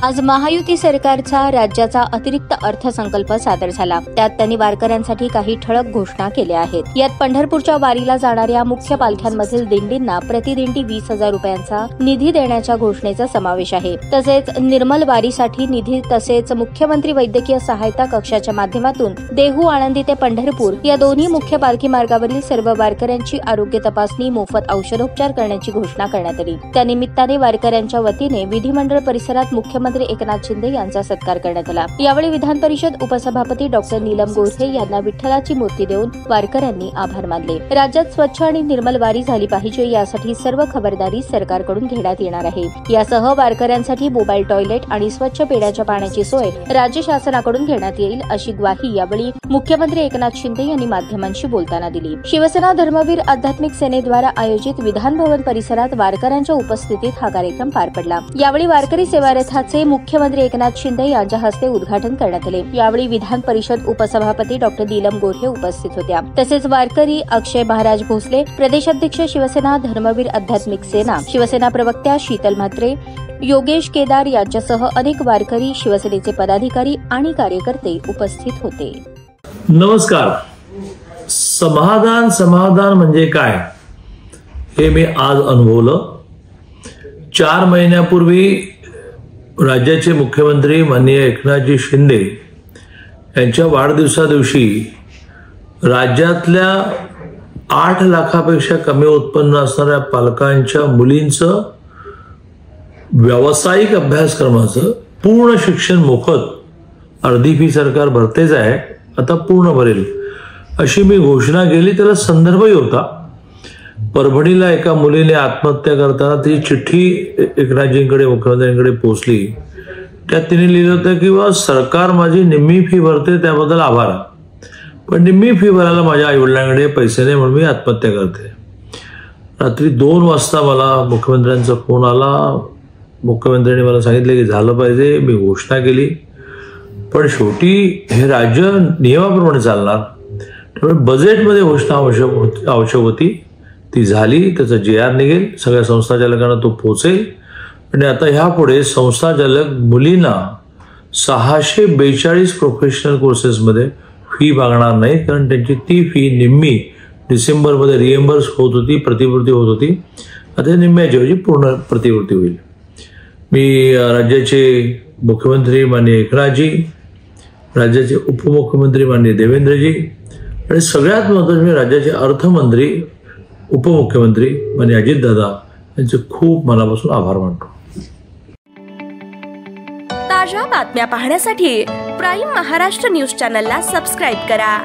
आज महायुती सरकारचा राज्याचा अतिरिक्त अर्थसंकल्प सादर झाला। त्यात त्यांनी वारकऱ्यांसाठी काही ठळक घोषणा केल्या आहेत। यात पंढरपूरच्या वारीला जाणाऱ्या मुख्य पालख्यांमधील दिंडींना प्रतिदिंडी 20,000 रुपयांचा निधी देण्याच्या घोषणेचा समावेश आहे। तसेच निर्मल वारीसाठी निधी तसेच मुख्यमंत्री वैद्यकीय सहायता कक्षाच्या माध्यमातून देहू आळंदी ते पंढरपूर या दोन्ही मुख्य पालखी मार्गावरील सर्व वारकऱ्यांची आरोग्य तपासणी मोफत औषधोपचार करण्याची घोषणा करण्यात आली। त्यानिमित्ताने वारकऱ्यांच्या वतीने विधिमंडळ परिसरात मुख्यमंत्री एकनाथ शिंदे यांचा सत्कार करण्यात आला। यावेळी विधान परिषद उपसभापती डॉक्टर नीलम गोऱ्हे यांना विठ्ठलाची मूर्ती देऊन वारकऱ्यांनी आभार मानले। राज्यात स्वच्छ आणि निर्मल वारी झाली पाहिजे यासाठी सर्व खबरदारी सरकारकडून घेण्यात येणार आहे। यासह वारकऱ्यांसाठी मोबाईल टॉयलेट आणि स्वच्छ पिण्याच्या पाण्याची सोय राज्य शासनाकडून घेण्यात येईल अशी ग्वाही यावेळी मुख्यमंत्री एकनाथ शिंदे यांनी माध्यमांशी बोलताना दिली। शिवसेना धर्मवीर आध्यात्मिक सेनेद्वारा आयोजित विधान भवन परिसरात वारकऱ्यांच्या उपस्थितीत हा कार्यक्रम पार पडला। यावेळी वारकरी सेवा रथाचे मुख्यमंत्री एकनाथ शिंदे यांच्या हस्ते उद्घाटन करण्यात आले। यावेळी विधान परिषद उपसभापती डॉक्टर नीलम गोऱ्हे उपस्थित होत्या। तसेच वारकरी अक्षय महाराज भोसले, प्रदेशाध्यक्ष शिवसेना धर्मवीर आध्यात्मिक सेना, शिवसेना प्रवक्त्या शीतल म्हात्रे, योगेश केदार यांच्यासह अनेक वारकरी, शिवसेनेचे पदाधिकारी आणि कार्यकर्ते उपस्थित होते। नमस्कार। समाधान म्हणजे काय हे मी आज अनुभवलं। 4 महिन्यापूर्वी राज्याचे मुख्यमंत्री माननीय एकनाथजी शिंदे यांच्या वाढदिवसा दिवशी राज्यातल्या 8 लाखापेक्षा कमी उत्पन्न असणाऱ्या पालकांच्या मुलींचं व्यावसायिक अभ्यासक्रमाचं पूर्ण शिक्षण मोफत, अर्धी फी सरकार भरतेच आहे, आता पूर्ण भरेल अशी मी घोषणा केली। त्याला संदर्भही होता। परभणीला एका मुलीने आत्महत्या करताना ती चिठ्ठी एकनाथजींकडे, मुख्यमंत्र्यांकडे पोहोचली। त्यात तिने लिहिलं होतं की सरकार माझी निम्मी फी भरते त्याबद्दल आभार, पण निम्मी फी भरायला माझ्या आईवडिलांकडे पैसे नाही म्हणून मी आत्महत्या करते। रात्री 2 वाजता मला मुख्यमंत्र्यांचा फोन आला। मुख्यमंत्र्यांनी मला सांगितलं की झालं पाहिजे, मी घोषणा केली, पण शेवटी हे राज्य नियमाप्रमाणे चालणार, त्यामुळे बजेटमध्ये घोषणा आवश्यक होती, ती झाली। त्याचा JR निघेल, सगळ्या संस्थाचालकांना तो पोहोचेल आणि आता ह्यापुढे संस्थाचालक मुलींना 642 प्रोफेशनल कोर्सेसमध्ये फी मागणार नाहीत, कारण त्यांची ती फी निम्मी डिसेंबरमध्ये रिएम्बर्स होत होती, प्रतिपूर्ती होत होती, आता निम्म्याच्या ऐवजी पूर्ण प्रतिपूर्ती होईल। मी राज्याचे मुख्यमंत्री माननीय एकनाथजी, राज्याचे उपमुख्यमंत्री माननीय देवेंद्रजी आणि सगळ्यात महत्त्वाचे मी राज्याचे अर्थमंत्री, उपमुख्यमंत्री माननीय अजितदादा यांचे खूप मनापासून आभार मानतो। ताज्या बातम्या पाहण्यासाठी प्राईम महाराष्ट्र न्यूज चॅनलला सबस्क्राईब करा।